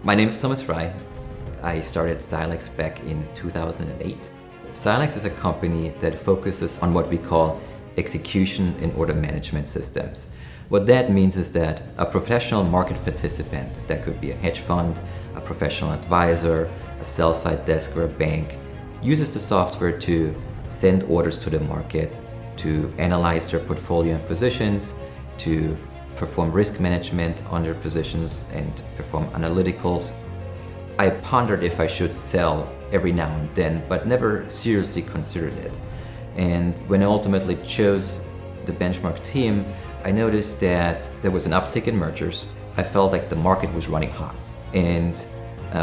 My name is Thomas Fry. I started Silexx back in 2008. Silexx is a company that focuses on what we call execution and order management systems. What that means is that a professional market participant, that could be a hedge fund, a professional advisor, a sell-side desk or a bank, uses the software to send orders to the market, to analyze their portfolio and positions, to perform risk management on their positions and perform analyticals. I pondered if I should sell every now and then, but never seriously considered it. And when I ultimately chose the Benchmark team, I noticed that there was an uptick in mergers. I felt like the market was running hot, and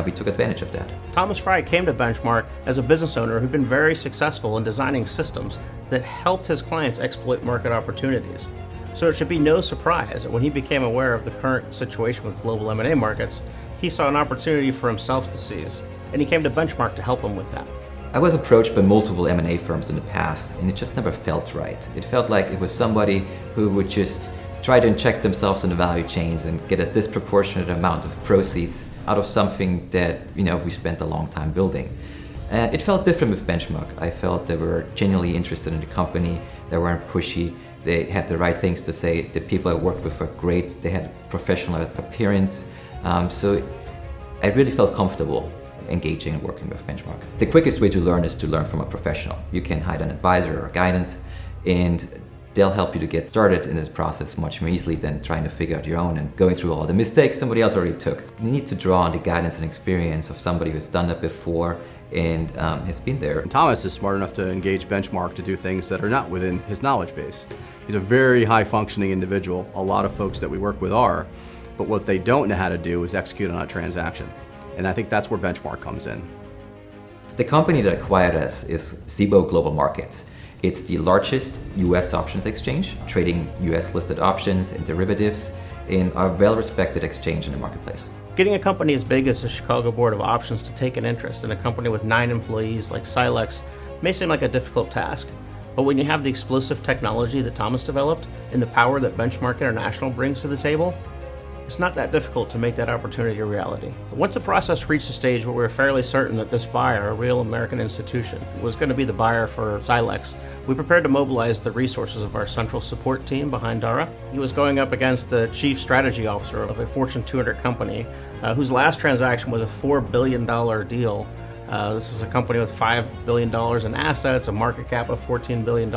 we took advantage of that. Thomas Fry came to Benchmark as a business owner who'd been very successful in designing systems that helped his clients exploit market opportunities. So it should be no surprise that when he became aware of the current situation with global M&A markets, he saw an opportunity for himself to seize, and he came to Benchmark to help him with that. I was approached by multiple M&A firms in the past, and it just never felt right. It felt like it was somebody who would just try to inject themselves in the value chains and get a disproportionate amount of proceeds out of something that we spent a long time building. It felt different with Benchmark. I felt they were genuinely interested in the company. They weren't pushy. They had the right things to say. The people I worked with were great. They had professional appearance. So I really felt comfortable engaging and working with Benchmark. The quickest way to learn is to learn from a professional. You can hire an advisor or guidance, and they'll help you to get started in this process much more easily than trying to figure out your own and going through all the mistakes somebody else already took. You need to draw on the guidance and experience of somebody who's done that before and has been there. Thomas is smart enough to engage Benchmark to do things that are not within his knowledge base. He's a very high functioning individual. A lot of folks that we work with are, but what they don't know how to do is execute on a transaction. And I think that's where Benchmark comes in. The company that acquired us is Cboe Global Markets. It's the largest US options exchange, trading US listed options and derivatives in a well-respected exchange in the marketplace. Getting a company as big as the Chicago Board of Options to take an interest in a company with 9 employees like Silexx may seem like a difficult task. But when you have the explosive technology that Thomas developed and the power that Benchmark International brings to the table, it's not that difficult to make that opportunity a reality. But once the process reached a stage where we were fairly certain that this buyer, a real American institution, was going to be the buyer for Silexx, we prepared to mobilize the resources of our central support team behind Dara. He was going up against the chief strategy officer of a Fortune 200 company whose last transaction was a $4 billion deal. This is a company with $5 billion in assets, a market cap of $14 billion,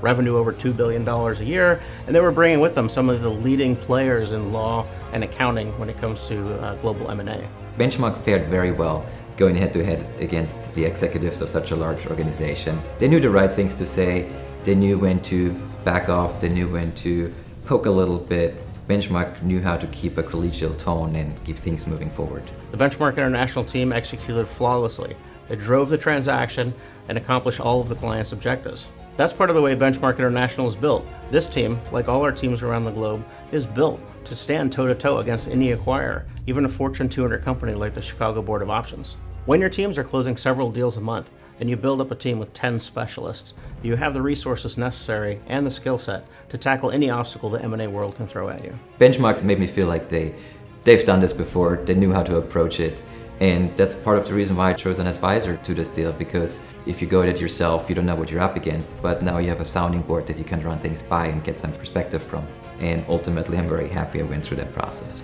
revenue over $2 billion a year, and they were bringing with them some of the leading players in law and accounting when it comes to global M&A. Benchmark fared very well going head-to-head against the executives of such a large organization. They knew the right things to say, they knew when to back off, they knew when to poke a little bit. Benchmark knew how to keep a collegial tone and keep things moving forward. The Benchmark International team executed flawlessly. They drove the transaction and accomplished all of the client's objectives. That's part of the way Benchmark International is built. This team, like all our teams around the globe, is built to stand toe-to-toe against any acquirer, even a Fortune 200 company like the Chicago Board of Options. When your teams are closing several deals a month, and you build up a team with 10 specialists, you have the resources necessary and the skill set to tackle any obstacle the M&A world can throw at you. Benchmark made me feel like they've done this before, they knew how to approach it, and that's part of the reason why I chose an advisor to this deal, because if you go at it yourself, you don't know what you're up against, but now you have a sounding board that you can run things by and get some perspective from. And ultimately, I'm very happy I went through that process.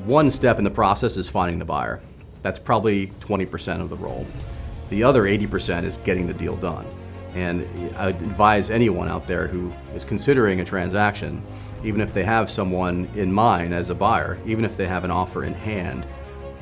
One step in the process is finding the buyer. That's probably 20% of the role. The other 80% is getting the deal done. And I would advise anyone out there who is considering a transaction, even if they have someone in mind as a buyer, even if they have an offer in hand,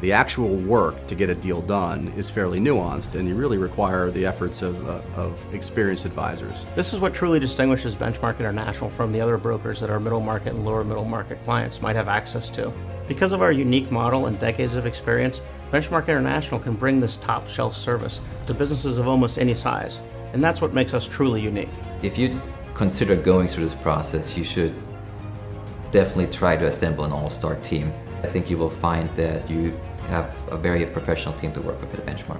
the actual work to get a deal done is fairly nuanced, and you really require the efforts of experienced advisors. This is what truly distinguishes Benchmark International from the other brokers that our middle market and lower middle market clients might have access to. Because of our unique model and decades of experience, Benchmark International can bring this top shelf service to businesses of almost any size, and that's what makes us truly unique. If you consider going through this process, you should definitely try to assemble an all-star team. I think you will find that you have a very professional team to work with at Benchmark.